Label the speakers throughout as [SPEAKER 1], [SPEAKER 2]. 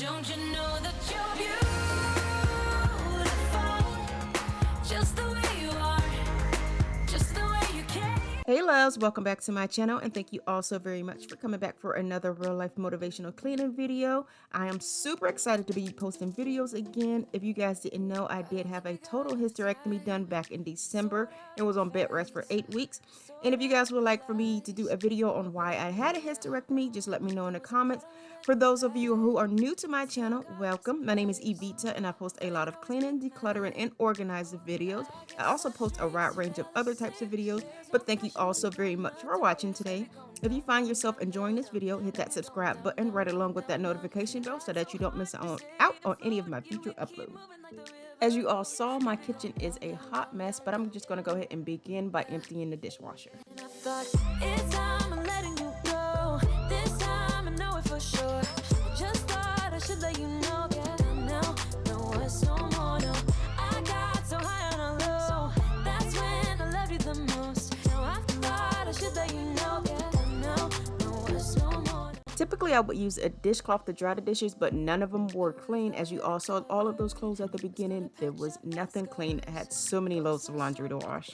[SPEAKER 1] Don't you know that you're beautiful, just the way you are, just the way you can.
[SPEAKER 2] Hey loves, welcome back to my channel, and thank you all so very much for coming back for another real life motivational cleaning video. I am super excited to be posting videos again. If you guys didn't know, I did have a total hysterectomy done back in December and was on bed rest for 8 weeks. And if you guys would like for me to do a video on why I had a hysterectomy, just let me know in the comments. For those of you who are new to my channel, welcome. My name is Evita and I post a lot of cleaning, decluttering, and organizing videos. I also post a wide range of other types of videos, but thank you all so very much for watching today. If you find yourself enjoying this video, hit that subscribe button right along with that notification bell so that you don't miss out on any of my future uploads. As you all saw, my kitchen is a hot mess, but I'm just going to go ahead and begin by emptying the dishwasher. Typically, I would use a dishcloth to dry the dishes, but none of them were clean. As you all saw, all of those clothes at the beginning, there was nothing clean. I had so many loads of laundry to wash.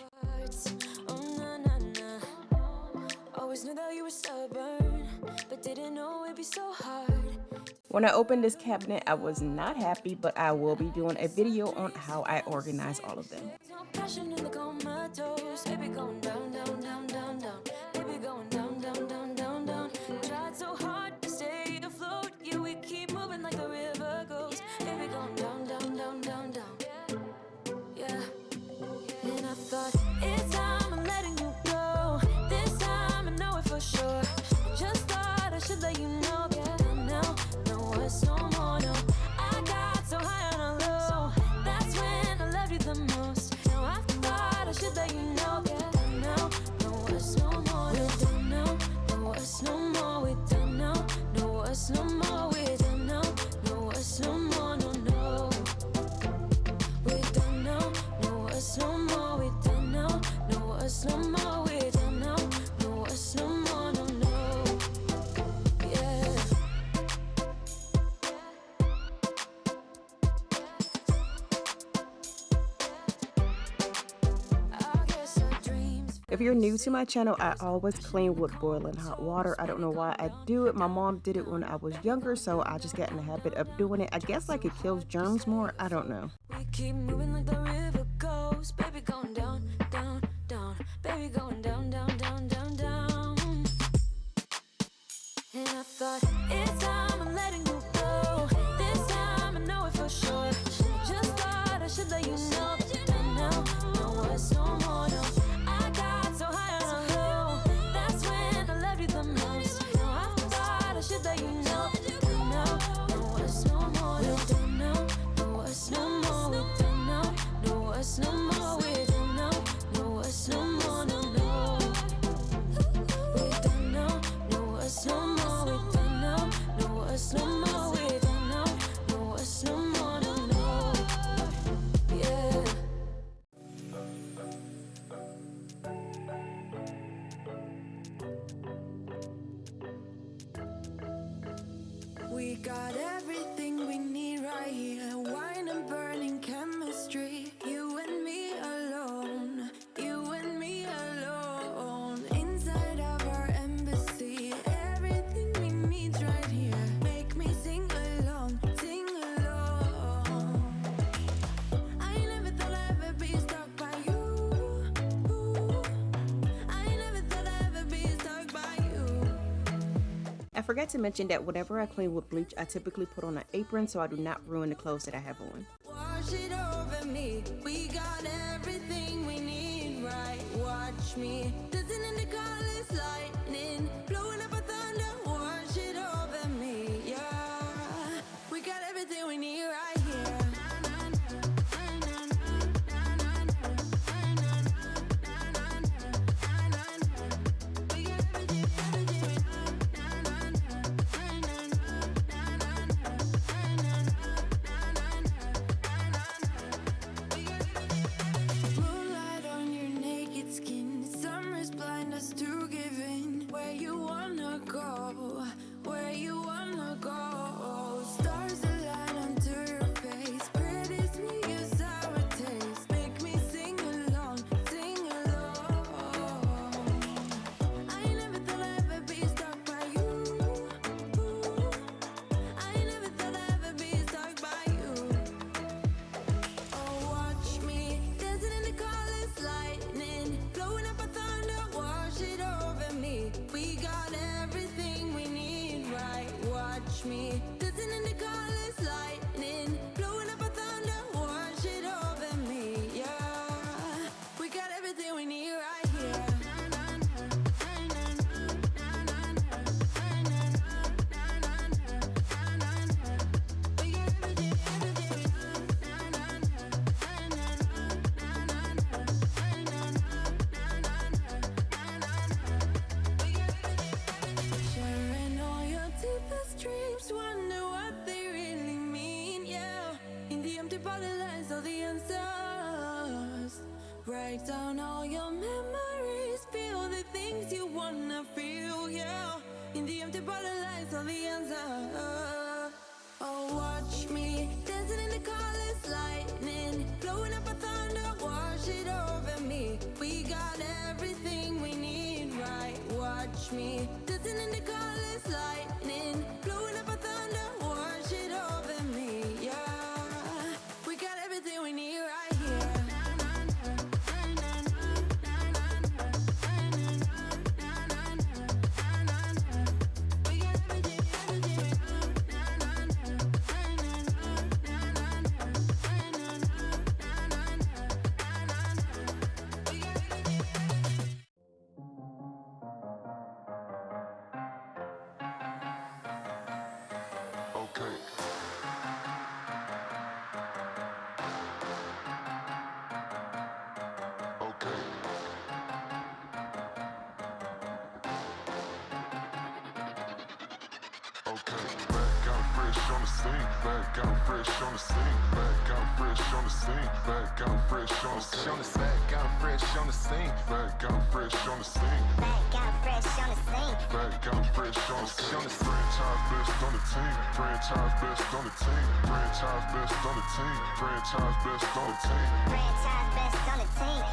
[SPEAKER 2] When I opened this cabinet, I was not happy, but I will be doing a video on how I organize all of them. If you're new to my channel, I always clean with boiling hot water. I don't know why I do it. My mom did it when I was younger, so I just got in the habit of doing it. I guess like it kills germs more. I don't know.
[SPEAKER 1] We keep moving like the river goes, baby going down, down, down, baby going down, down, down, down, down. And I thought it's time I'm letting you go. This time I know it for sure. Just thought I should let you know that now, no it's no more, no. We got everything we need right here. Wine and burning chemistry. You and me alone. You and me alone. Inside of our embassy. Everything we need right here. Make me sing along. Sing along. I never thought I'd ever be stuck by you. I never thought I'd ever be stuck by you.
[SPEAKER 2] I forgot to mention that whenever I clean with bleach, I typically put on an apron so I do not ruin the clothes that I have on.
[SPEAKER 1] Wash it over me. We got everything we need, right? Watch me. Dancing in the colors, lightning. Blowing up a thunder. Wash it over me, yeah. We got everything we need right here. Moonlight on your naked skin. Summer's blind us to giving. the answers. Write down all your memories, feel the things you wanna feel, yeah. In the empty bottle lies all the answers. Oh, watch me dancing in the colors, lightning, blowing up a thunder, wash it over me. We got everything we need, right? Watch me dancing in the colors, lightning, blowing up a thunder, wash it over me, yeah. We got everything we need right here.
[SPEAKER 3] Back out fresh on the scene, back out fresh on the scene, back out fresh on the scene, back out fresh on the scene, back out fresh on the scene, back out fresh on the scene, back out fresh on the scene. Franchise best on the team, franchise best on the team, franchise best on the team, franchise best on the team, franchise best on the team.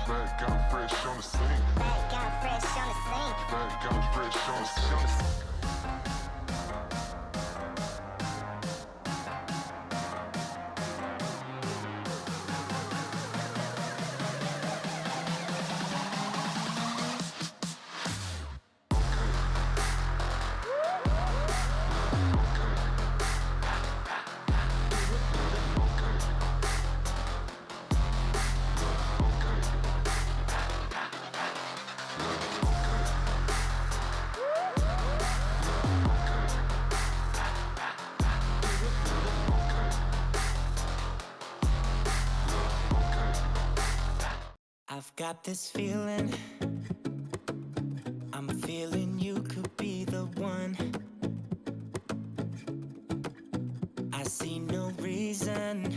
[SPEAKER 3] Back out fresh on the scene, back out fresh on the scene, back out fresh on the scene.
[SPEAKER 4] I've got this feeling, I'm feeling you could be the one. I see no reason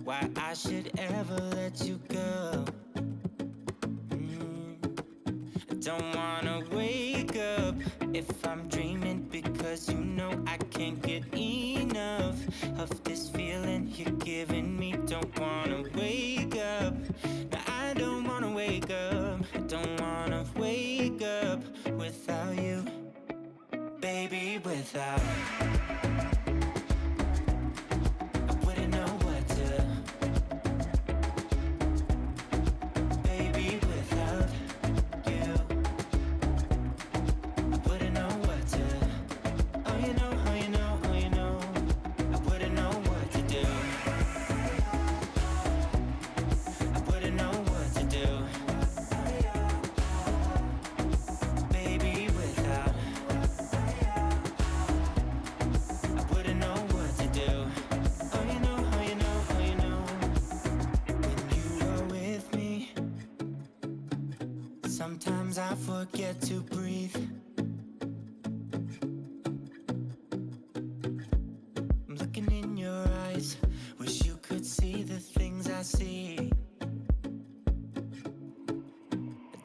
[SPEAKER 4] why I should ever let you go. I don't wanna wake up if I'm dreaming, because you know I can't get enough of this feeling you're giving me. Don't wanna wake up. I don't wanna wake up, I don't wanna wake up without you, baby, without. I wouldn't know what to, baby, without you. I wouldn't know what to, oh you know, oh you know, oh you know. I wouldn't know what to do. I wouldn't know what to do, baby, without. I wouldn't know what to do. Oh you know, oh you know, oh you know. When you are with me, sometimes I forget to breathe. I'm looking in your eyes, wish you could see the things I see. I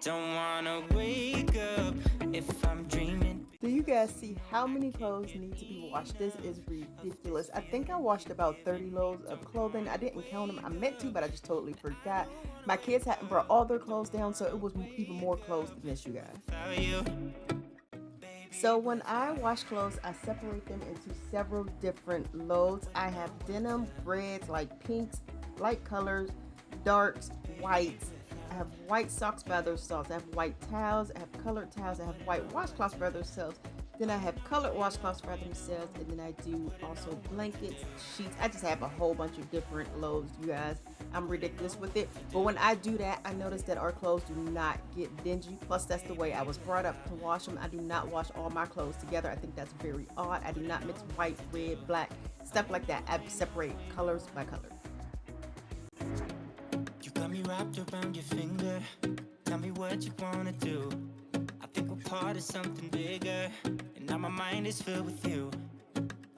[SPEAKER 4] don't wanna wake up if I'm dreaming.
[SPEAKER 2] Do you guys see how many clothes need to be washed? This is ridiculous. I think I washed about 30 loads of clothing. I didn't count them. I meant to, but I just totally forgot. My kids hadn't brought all their clothes down, so it was even more clothes than this, you guys.
[SPEAKER 4] Without you,
[SPEAKER 2] So when I wash clothes, I separate them into several different loads. I have denim, reds, like pinks, light colors, darks, whites. I have white socks by themselves. I have white towels. I have colored towels. I have white washcloths by themselves. Then I have colored washcloths by themselves. And then I do also blankets, sheets. I just have a whole bunch of different loads, you guys. I'm ridiculous with it. But when I do that, I notice that our clothes do not get dingy. Plus, that's the way I was brought up to wash them. I do not wash all my clothes together. I think that's very odd. I do not mix white, red, black, stuff like that. I separate colors by color.
[SPEAKER 4] you got me wrapped around your finger. Tell me what you wanna do. I think we're part of something bigger, and now my mind is filled with you.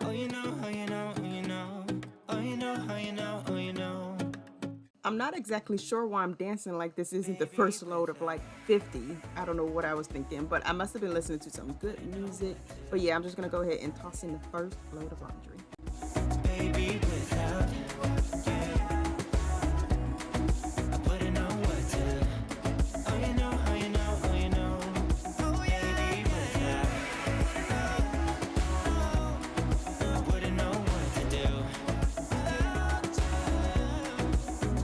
[SPEAKER 4] Oh you know, oh you know, oh you know, oh you know, oh you know, oh you know.
[SPEAKER 2] I'm not exactly sure why I'm dancing like this isn't the first load of like 50. I don't know what I was thinking, but I must have been listening to some good music. But yeah, I'm just gonna go ahead and toss in the first load of laundry.
[SPEAKER 4] Baby, without you, I wouldn't know what to do. Oh, you know, oh, you know, oh, you know. Baby, without I wouldn't know what to do.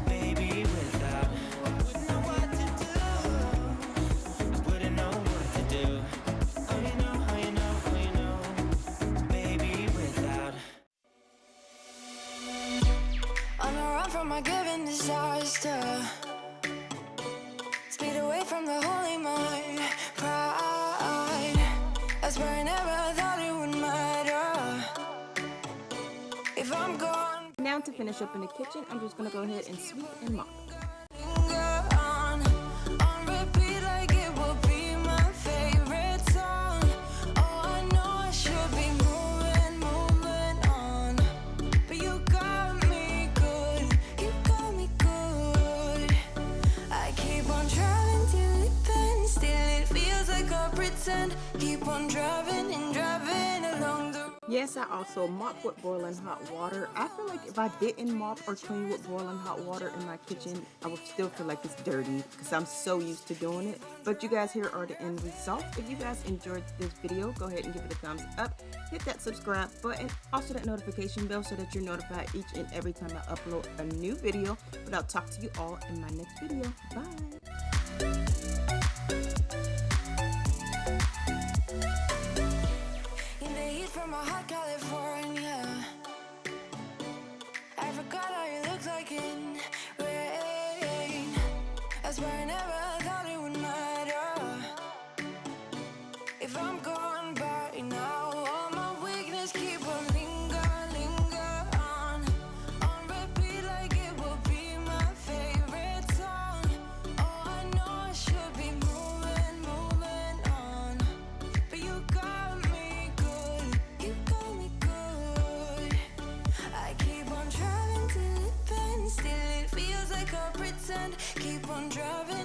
[SPEAKER 4] Baby, without I wouldn't know what to do. I wouldn't know what to do. Oh, you know, oh, you know, oh, you know. Baby, without
[SPEAKER 1] On the run from my given disaster, speed away from the holy mind, pride. That's where I never thought it would matter if I'm gone.
[SPEAKER 2] Now to finish up in the kitchen, I'm just gonna go ahead and sweep and mop.
[SPEAKER 1] Linger on repeat like it will be my favorite song. Oh, I know I should be moving on, but you got me good, you got me good. I keep on driving till it bends, still it feels like I pretend. Keep on driving and driving along the.
[SPEAKER 2] Yes, I also mop with boiling hot water. I feel like if I didn't mop or clean with boiling hot water in my kitchen, I would still feel like it's dirty because I'm so used to doing it. But you guys, here are the end results. If you guys enjoyed this video, go ahead and give it a thumbs up. Hit that subscribe button, also that notification bell so that you're notified each and every time I upload a new video. But I'll talk to you all in my next video. Bye.
[SPEAKER 1] In the heat from my hot California, I forgot how you looked like in rain. That's why I never thought it would matter if I'm gone by now. All my weakness keep on linger on repeat like it will be my favorite song. Oh, I know I should be moving on, but you got me good, you got me good. I keep on driving till it bends, still it feels like I pretend. Keep on driving